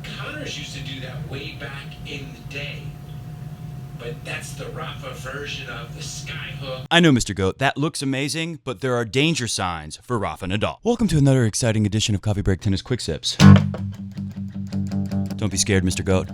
Connors used to do that way back in the day. But that's the Rafa version of the skyhook. I know, Mr. Goat, that looks amazing, but there are danger signs for Rafa Nadal. Welcome to another exciting edition of Coffee Break Tennis Quick Sips. Don't be scared, Mr. Goat.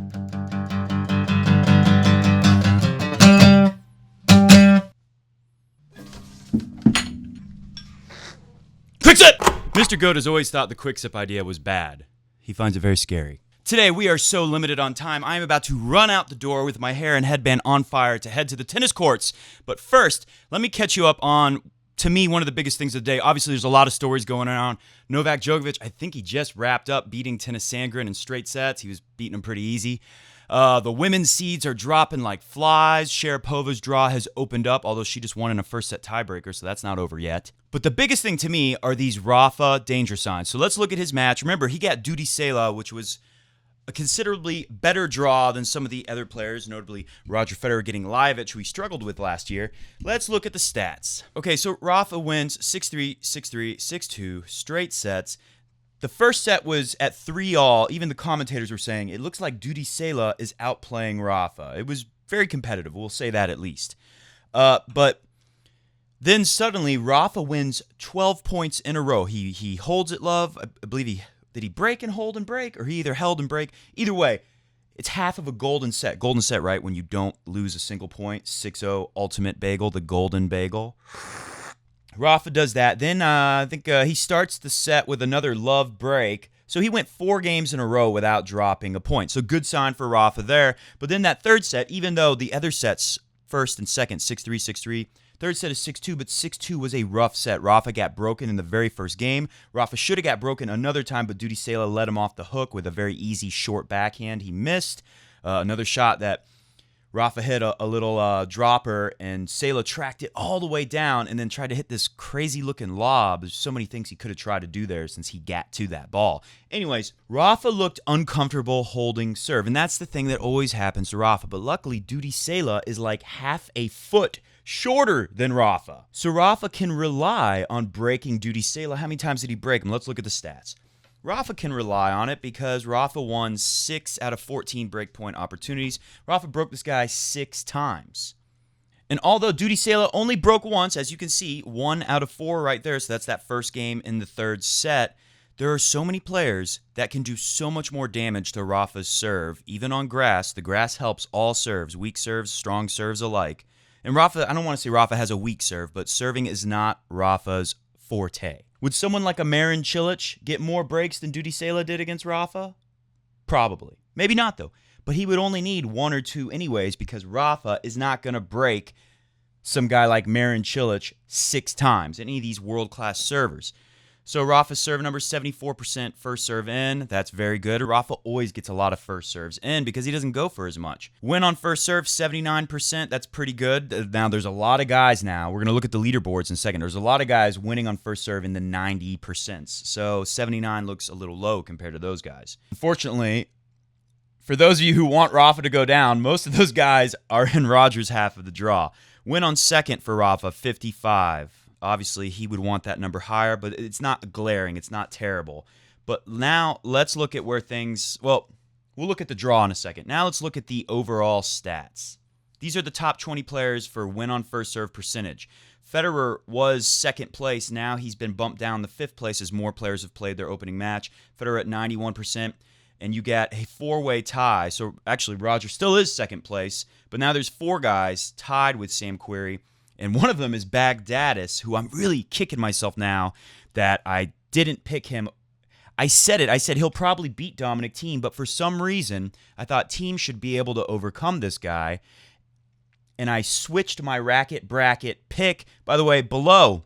Quick Sip! Mr. Goat has always thought the Quick Sip idea was bad. He finds it very scary. Today, we are so limited on time, I am about to run out the door with my hair and headband on fire to head to the tennis courts. But first, let me catch you up on, to me, one of the biggest things of the day. Obviously, there's a lot of stories going on. Novak Djokovic, I think he just wrapped up beating Tennys Sandgren in straight sets. He was beating him pretty easy. The women's seeds are dropping like flies. Sharapova's draw has opened up, although she just won in a first-set tiebreaker, so that's not over yet. But the biggest thing to me are these Rafa danger signs. So let's look at his match. Remember, he got Duty Sela, which was a considerably better draw than some of the other players, notably Roger Federer getting Lajovic, who he struggled with last year. Let's look at the stats. Okay, so Rafa wins 6-3, 6-3, 6-2, straight sets. The first set was at 3-all. Even the commentators were saying, it looks like Duty Sela is outplaying Rafa. It was very competitive, we'll say that at least. But then suddenly, Rafa wins 12 points in a row. He holds it, love. I believe did he break and hold and break? Or he either held and break? Either way, it's half of a golden set. Golden set, right? When you don't lose a single point. 6-0 ultimate bagel, the golden bagel. Rafa does that. Then I think he starts the set with another love break. So he went 4 games in a row without dropping a point. So good sign for Rafa there. But then that third set, even though the other sets, first and second, 6-3, 6-3, third set is 6-2, but 6-2 was a rough set. Rafa got broken in the very first game. Rafa should have got broken another time, but Duty Sela let him off the hook with a very easy short backhand. He missed another shot that Rafa hit a little dropper, and Sela tracked it all the way down and then tried to hit this crazy-looking lob. There's so many things he could have tried to do there since he got to that ball. Anyways, Rafa looked uncomfortable holding serve, and that's the thing that always happens to Rafa. But luckily, Duty Sela is like half a foot shorter than Rafa. So Rafa can rely on breaking Duty Sela. How many times did he break him? Let's look at the stats. Rafa can rely on it because Rafa won 6 out of 14 breakpoint opportunities. Rafa broke this guy 6 times. And although Duty Sela only broke once, as you can see, 1 out of 4 right there, so that's that first game in the third set, there are so many players that can do so much more damage to Rafa's serve. Even on grass, the grass helps all serves, weak serves, strong serves alike. And Rafa, I don't want to say Rafa has a weak serve, but serving is not Rafa's forte. Would someone like a Marin Cilic get more breaks than Duty Sela did against Rafa? Probably. Maybe not, though. But he would only need 1 or 2 anyways, because Rafa is not going to break some guy like Marin Cilic 6 times, any of these world-class servers. So Rafa's serve number 74% first serve in. That's very good. Rafa always gets a lot of first serves in because he doesn't go for as much. Win on first serve, 79%. That's pretty good. Now, there's a lot of guys now. We're going to look at the leaderboards in a second. There's a lot of guys winning on first serve in the 90%. So 79 looks a little low compared to those guys. Unfortunately, for those of you who want Rafa to go down, most of those guys are in Roger's half of the draw. Win on second for Rafa, 55. Obviously, he would want that number higher, but it's not glaring. It's not terrible. But now let's look at where things, well, we'll look at the draw in a second. Now let's look at the overall stats. These are the top 20 players for win on first serve percentage. Federer was second place. Now he's been bumped down to 5th place as more players have played their opening match. Federer at 91%. And you got a 4-way tie. So actually, Roger still is second place. But now there's 4 guys tied with Sam Querrey. And one of them is Baghdadis, who I'm really kicking myself now that I didn't pick him. I said he'll probably beat Dominic Thiem, but for some reason, I thought Thiem should be able to overcome this guy. And I switched my Racket Bracket pick. By the way, below,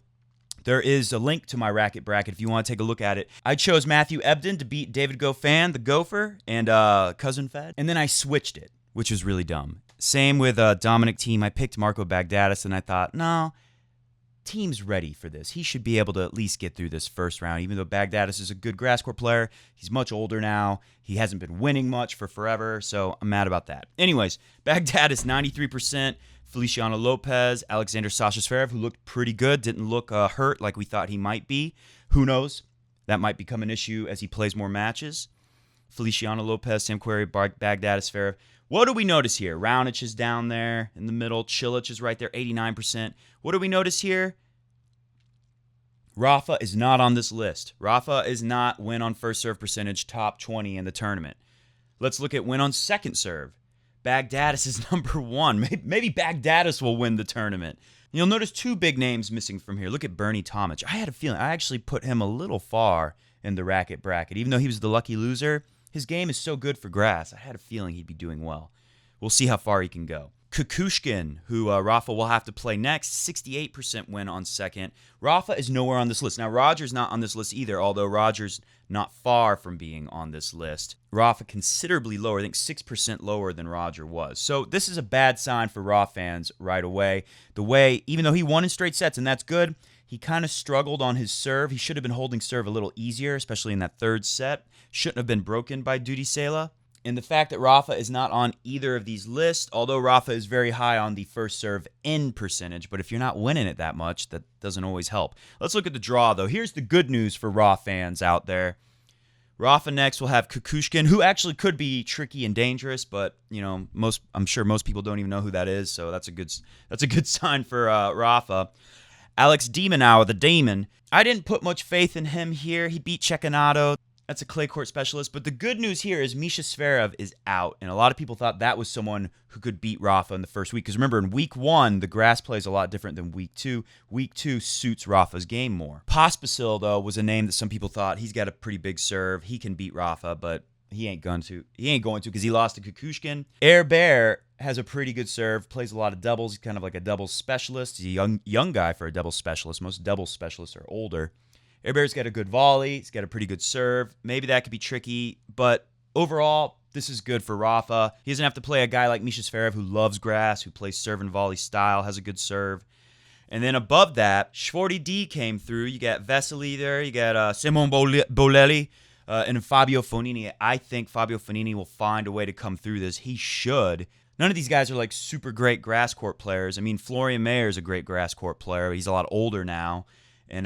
there is a link to my Racket Bracket if you want to take a look at it. I chose Matthew Ebden to beat David Goffin, the Gopher, and Cousin Fed. And then I switched it, which was really dumb. Same with Dominic Thiem. I picked Marco Baghdadis, and I thought, no, Thiem's ready for this. He should be able to at least get through this first round, even though Baghdadis is a good grass court player. He's much older now. He hasn't been winning much for forever, so I'm mad about that. Anyways, Baghdadis, 93%. Feliciano Lopez, Alexander Sasha Zverev, who looked pretty good, didn't look hurt like we thought he might be. Who knows? That might become an issue as he plays more matches. Feliciano Lopez, Sam Querrey, Baghdadis, Zverev. What do we notice here? Raonic is down there in the middle. Cilic is right there, 89%. What do we notice here? Rafa is not on this list. Rafa is not win on first serve percentage, top 20 in the tournament. Let's look at win on second serve. Baghdadis is number 1. Maybe Baghdadis will win the tournament. You'll notice 2 big names missing from here. Look at Bernie Tomic. I had a feeling. I actually put him a little far in the racket bracket. Even though he was the lucky loser, his game is so good for grass. I had a feeling he'd be doing well. We'll see how far he can go. Kukushkin, who Rafa will have to play next, 68% win on second. Rafa is nowhere on this list. Now, Roger's not on this list either, although Roger's not far from being on this list. Rafa considerably lower, I think 6% lower than Roger was. So this is a bad sign for Rafa fans right away. The way, even though he won in straight sets, and that's good, he kind of struggled on his serve. He should have been holding serve a little easier, especially in that third set. Shouldn't have been broken by Duty Sela. And the fact that Rafa is not on either of these lists, although Rafa is very high on the first serve in percentage, but if you're not winning it that much, that doesn't always help. Let's look at the draw, though. Here's the good news for Rafa fans out there. Rafa next will have Kukushkin, who actually could be tricky and dangerous, but I'm sure most people don't even know who that is, so that's a good sign for Rafa. Alex de Minaur, the Demon. I didn't put much faith in him here. He beat Cecchinato. That's a clay court specialist. But the good news here is Misha Zverev is out. And a lot of people thought that was someone who could beat Rafa in the first week. Because remember, in week 1, the grass plays a lot different than week 2. Week 2 suits Rafa's game more. Pospisil, though, was a name that some people thought he's got a pretty big serve. He can beat Rafa, but he ain't going to because he lost to Kukushkin. Herbert has a pretty good serve, plays a lot of doubles. He's kind of like a doubles specialist. He's a young guy for a doubles specialist. Most doubles specialists are older. Herbert's got a good volley. He's got a pretty good serve. Maybe that could be tricky, but overall, this is good for Rafa. He doesn't have to play a guy like Misha Zverev who loves grass, who plays serve and volley style, has a good serve. And then above that, Shorty D came through. You got Vesely there. You got Simon Bolelli and Fabio Fognini. I think Fabio Fognini will find a way to come through this. He should. None of these guys are like super great grass court players. I mean, Florian Mayer is a great grass court player. He's a lot older now. And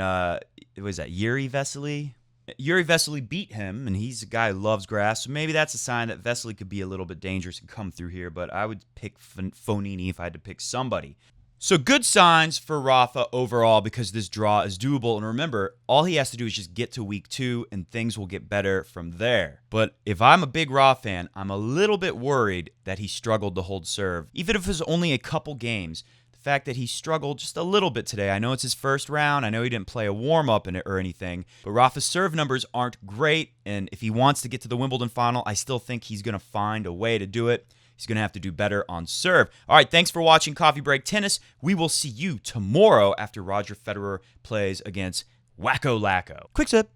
was that Yuri Vesely? Yuri Vesely beat him, and he's a guy who loves grass. So maybe that's a sign that Vesely could be a little bit dangerous and come through here. But I would pick Fognini if I had to pick somebody. So good signs for Rafa overall because this draw is doable. And remember, all he has to do is just get to week 2, and things will get better from there. But if I'm a big Rafa fan, I'm a little bit worried that he struggled to hold serve. Even if it was only a couple games, the fact that he struggled just a little bit today. I know it's his first round. I know he didn't play a warm-up in it or anything. But Rafa's serve numbers aren't great. And if he wants to get to the Wimbledon final, I still think he's going to find a way to do it. He's going to have to do better on serve. All right, thanks for watching Coffee Break Tennis. We will see you tomorrow after Roger Federer plays against Wacko Lacko. Quick sip.